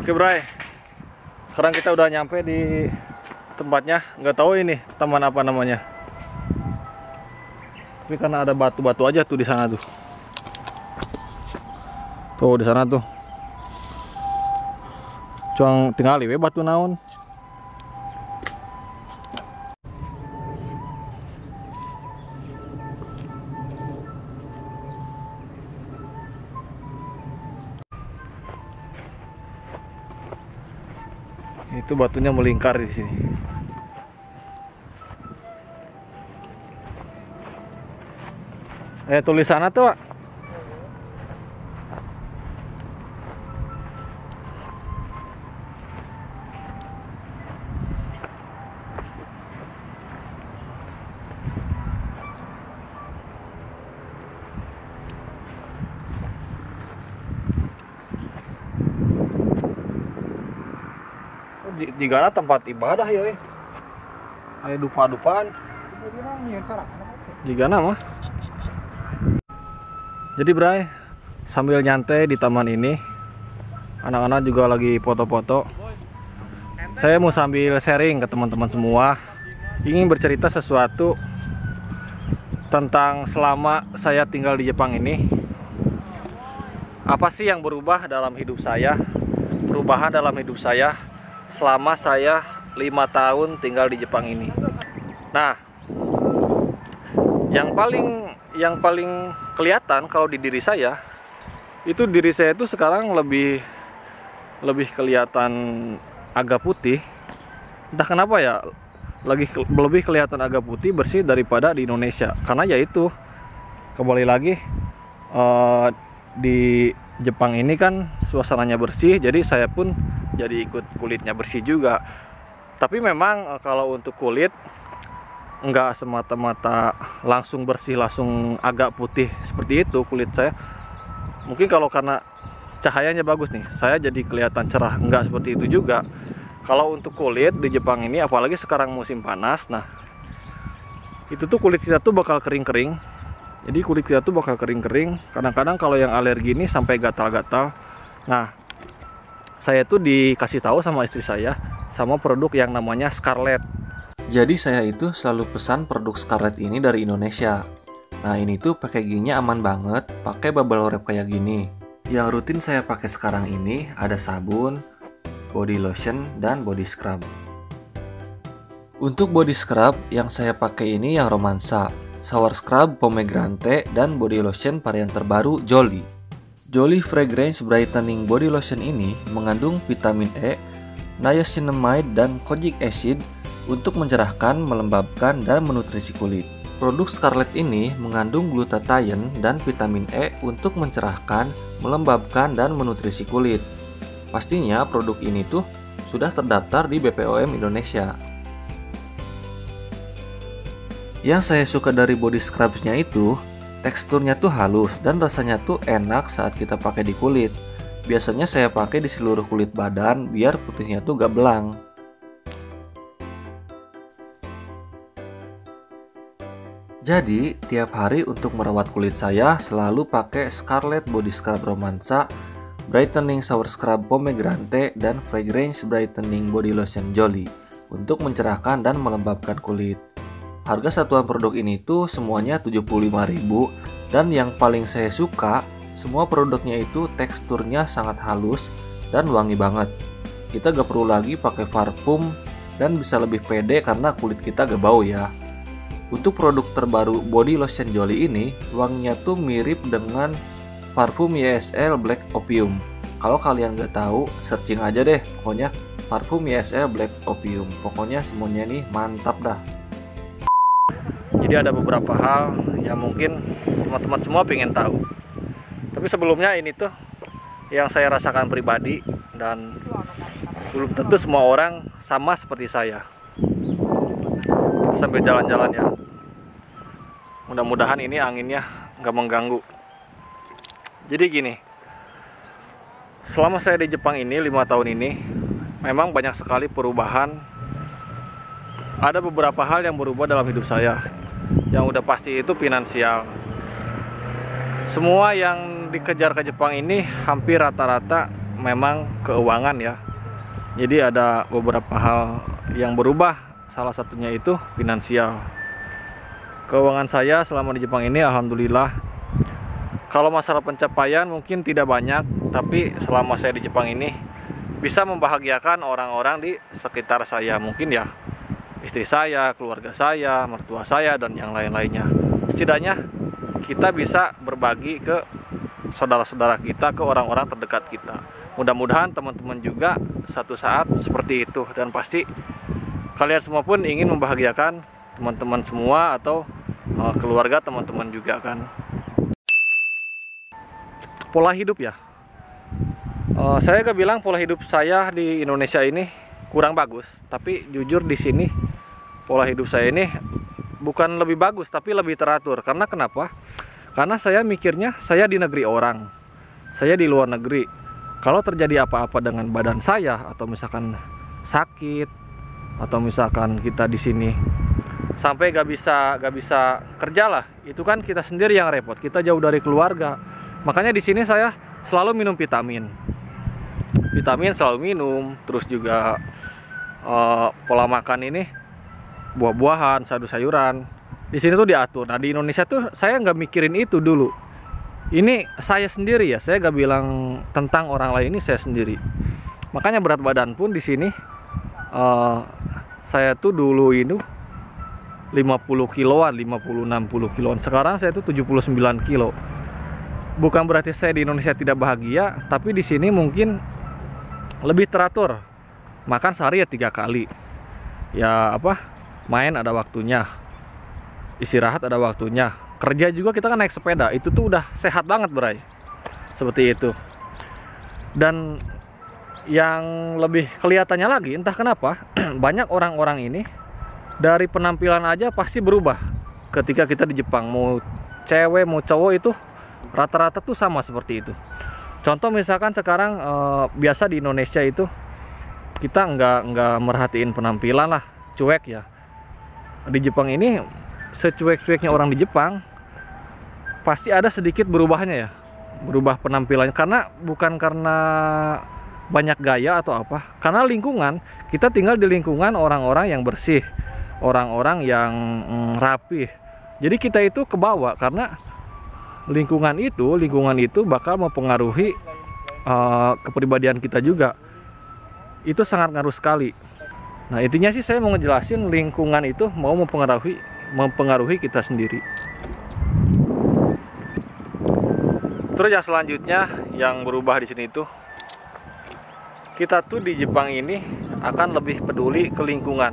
Oke Bray, sekarang kita udah nyampe di tempatnya. Nggak tahu ini taman apa namanya, tapi karena ada batu-batu aja tuh di sana tuh. Tuh di sana tuh. Cuang tinggal we batu naon. Itu batunya melingkar di sini. Tulisannya tuh Jika tempat ibadah ya, ayo dupa-dupaan. Jika nama. Jadi Bray, sambil nyantai di taman ini, anak-anak juga lagi foto-foto. Saya mau sambil sharing ke teman-teman semua, ingin bercerita sesuatu tentang selama saya tinggal di Jepang ini. Apa sih yang berubah dalam hidup saya? Perubahan dalam hidup saya selama saya 5 tahun tinggal di Jepang ini. Nah, yang paling kelihatan kalau di diri saya itu sekarang lebih kelihatan agak putih. Entah kenapa ya, lebih kelihatan agak putih bersih daripada di Indonesia. Karena ya itu, kembali lagi di Jepang ini kan suasananya bersih, jadi saya pun jadi ikut kulitnya bersih juga. Tapi memang kalau untuk kulit nggak semata-mata langsung bersih, langsung agak putih seperti itu kulit saya. Mungkin kalau karena cahayanya bagus nih, saya jadi kelihatan cerah. Nggak seperti itu juga. Kalau untuk kulit di Jepang ini, apalagi sekarang musim panas, nah itu tuh kulit kita tuh bakal kering-kering. Jadi kulit kita tuh bakal kering-kering. Kadang-kadang kalau yang alergi ini sampai gatal-gatal. Nah, saya tuh dikasih tahu sama istri saya sama produk yang namanya Scarlett. Jadi saya itu selalu pesan produk Scarlett ini dari Indonesia. Nah, ini tuh packagingnya aman banget, pakai bubble wrap kayak gini. Yang rutin saya pakai sekarang ini ada sabun, body lotion, dan body scrub. Untuk body scrub yang saya pakai ini yang Romansa, shower scrub pomegranate, dan body lotion varian terbaru Jolly. Jolly Fragrance Brightening Body Lotion ini mengandung vitamin E, niacinamide, dan kojic acid untuk mencerahkan, melembabkan, dan menutrisi kulit. Produk Scarlett ini mengandung glutathione dan vitamin E untuk mencerahkan, melembabkan, dan menutrisi kulit. Pastinya produk ini tuh sudah terdaftar di BPOM Indonesia. Yang saya suka dari body scrubsnya itu, teksturnya tuh halus dan rasanya tuh enak saat kita pakai di kulit. Biasanya saya pakai di seluruh kulit badan biar putihnya tuh gak belang. Jadi, tiap hari untuk merawat kulit saya selalu pakai Scarlett Body Scrub Romansa, Brightening Shower Scrub Pomegranate, dan Fragrance Brightening Body Lotion Jolly untuk mencerahkan dan melembabkan kulit. Harga satuan produk ini tuh semuanya 75.000, dan yang paling saya suka, semua produknya itu teksturnya sangat halus dan wangi banget. Kita gak perlu lagi pakai parfum dan bisa lebih pede karena kulit kita gak bau ya. Untuk produk terbaru body lotion Jolly ini, wanginya tuh mirip dengan parfum YSL Black Opium. Kalau kalian gak tahu, searching aja deh, pokoknya parfum YSL Black Opium. Pokoknya semuanya nih mantap dah. Jadi ada beberapa hal yang mungkin teman-teman semua pengen tahu. Tapi sebelumnya ini tuh yang saya rasakan pribadi, dan belum tentu semua orang sama seperti saya. Sambil jalan-jalan ya. Mudah-mudahan ini anginnya nggak mengganggu. Jadi gini, selama saya di Jepang ini 5 tahun ini, memang banyak sekali perubahan. Ada beberapa hal yang berubah dalam hidup saya. Yang udah pasti itu finansial. Semua yang dikejar ke Jepang ini hampir rata-rata memang keuangan ya. Jadi ada beberapa hal yang berubah, salah satunya itu finansial. Keuangan saya selama di Jepang ini alhamdulillah, kalau masalah pencapaian mungkin tidak banyak, tapi selama saya di Jepang ini bisa membahagiakan orang-orang di sekitar saya, mungkin ya istri saya, keluarga saya, mertua saya, dan yang lain-lainnya. Setidaknya kita bisa berbagi ke saudara-saudara kita, ke orang-orang terdekat kita. Mudah-mudahan teman-teman juga satu saat seperti itu, dan pasti kalian semua pun ingin membahagiakan teman-teman semua atau keluarga teman-teman juga kan. Pola hidup ya, saya gak bilang pola hidup saya di Indonesia ini kurang bagus, tapi jujur di sini pola hidup saya ini bukan lebih bagus tapi lebih teratur. Karena kenapa? Karena saya mikirnya saya di negeri orang, saya di luar negeri. Kalau terjadi apa-apa dengan badan saya, atau misalkan sakit, atau misalkan kita di sini sampai gak bisa kerja lah, itu kan kita sendiri yang repot, kita jauh dari keluarga. Makanya di sini saya selalu minum vitamin selalu minum. Terus juga pola makan ini buah-buahan, sayur-sayuran di sini tuh diatur. Nah di Indonesia tuh saya nggak mikirin itu dulu. Ini saya sendiri ya, saya gak bilang tentang orang lain, ini saya sendiri. Makanya berat badan pun di sini saya tuh dulu ini 50 kiloan, 50-60 kiloan. Sekarang saya tuh 79 kilo. Bukan berarti saya di Indonesia tidak bahagia, tapi di sini mungkin lebih teratur. Makan sehari ya 3 kali. Ya main ada waktunya, istirahat ada waktunya. Kerja juga kita kan naik sepeda, itu tuh udah sehat banget bray. Seperti itu. Dan yang lebih kelihatannya lagi, entah kenapa banyak orang-orang ini dari penampilan aja pasti berubah ketika kita di Jepang. Mau cewek mau cowok itu rata-rata tuh sama seperti itu. Contoh misalkan sekarang biasa di Indonesia itu kita nggak merhatiin penampilan lah, cuek ya. Di Jepang ini secuek-cueknya orang di Jepang pasti ada sedikit berubahnya ya, berubah penampilannya. Karena bukan karena banyak gaya atau apa, karena lingkungan. Kita tinggal di lingkungan orang-orang yang bersih, orang-orang yang rapih. Jadi kita itu kebawa karena lingkungan itu bakal mempengaruhi kepribadian kita juga. Itu sangat ngaruh sekali. Nah intinya sih saya mau ngejelasin lingkungan itu mau mempengaruhi kita sendiri. Terus yang selanjutnya yang berubah di sini itu, kita tuh di Jepang ini akan lebih peduli ke lingkungan.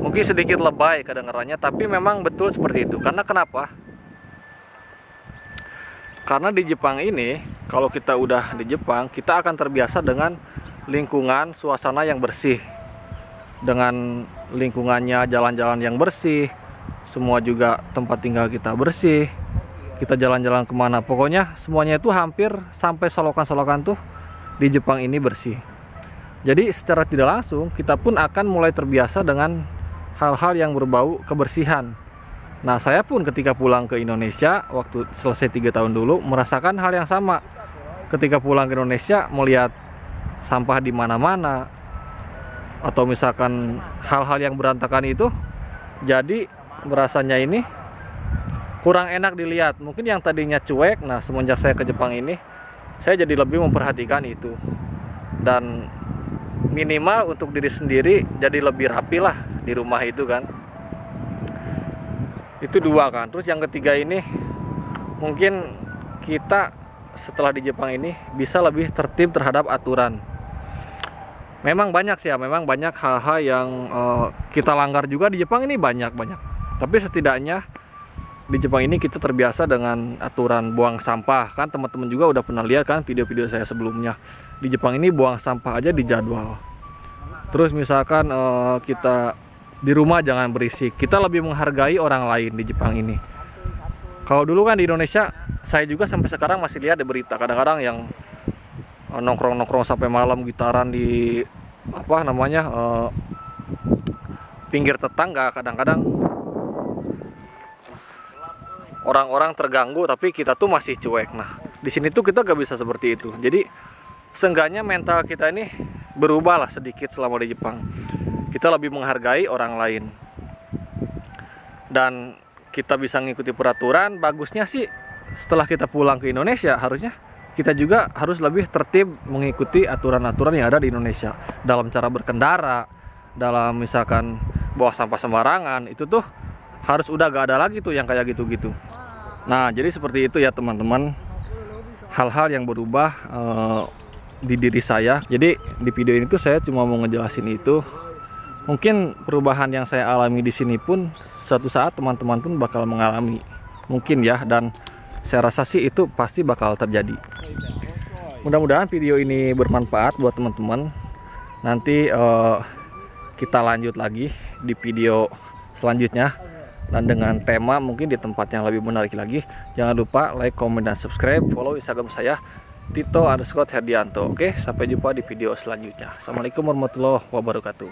Mungkin sedikit lebay kedengarannya, tapi memang betul seperti itu. Karena kenapa? Karena di Jepang ini, kalau kita udah di Jepang, kita akan terbiasa dengan lingkungan, suasana yang bersih. Dengan lingkungannya, jalan-jalan yang bersih, semua juga tempat tinggal kita bersih. Kita jalan-jalan kemana, pokoknya semuanya itu hampir sampai solokan-solokan tuh di Jepang ini bersih. Jadi secara tidak langsung kita pun akan mulai terbiasa dengan hal-hal yang berbau kebersihan. Nah saya pun ketika pulang ke Indonesia waktu selesai 3 tahun dulu merasakan hal yang sama. Ketika pulang ke Indonesia melihat sampah di mana-mana, atau misalkan hal-hal yang berantakan itu, jadi merasanya ini kurang enak dilihat. Mungkin yang tadinya cuek, nah semenjak saya ke Jepang ini saya jadi lebih memperhatikan itu. Dan minimal untuk diri sendiri jadi lebih rapi lah di rumah itu kan. Itu 2 kan. Terus yang ketiga ini, mungkin kita setelah di Jepang ini bisa lebih tertib terhadap aturan. Memang banyak sih ya, memang banyak hal-hal yang kita langgar juga di Jepang ini banyak. Tapi setidaknya di Jepang ini kita terbiasa dengan aturan buang sampah. Kan teman-teman juga udah pernah lihat kan video-video saya sebelumnya. Di Jepang ini buang sampah aja dijadwal. Terus misalkan kita di rumah jangan berisik. Kita lebih menghargai orang lain di Jepang ini. Kalau dulu kan di Indonesia, saya juga sampai sekarang masih lihat di berita kadang-kadang yang nongkrong-nongkrong sampai malam gitaran di pinggir tetangga. Kadang-kadang orang-orang terganggu tapi kita tuh masih cuek. Nah di sini tuh kita gak bisa seperti itu. Jadi seenggaknya mental kita ini berubah lah sedikit selama di Jepang. Kita lebih menghargai orang lain dan kita bisa mengikuti peraturan. Bagusnya sih setelah kita pulang ke Indonesia, harusnya kita juga harus lebih tertib mengikuti aturan-aturan yang ada di Indonesia dalam cara berkendara, dalam misalkan bawa sampah sembarangan. Itu tuh harus udah gak ada lagi tuh yang kayak gitu-gitu. Nah, jadi seperti itu ya teman-teman, hal-hal yang berubah di diri saya. Jadi di video ini tuh saya cuma mau ngejelasin itu. Mungkin perubahan yang saya alami di sini pun suatu saat teman-teman pun bakal mengalami, mungkin ya, dan saya rasa sih itu pasti bakal terjadi. Mudah-mudahan video ini bermanfaat buat teman-teman. Nanti kita lanjut lagi di video selanjutnya dan dengan tema mungkin di tempat yang lebih menarik lagi. Jangan lupa like, comment, dan subscribe. Follow Instagram saya Tito_Herdianto. Oke, sampai jumpa di video selanjutnya. Assalamualaikum warahmatullahi wabarakatuh.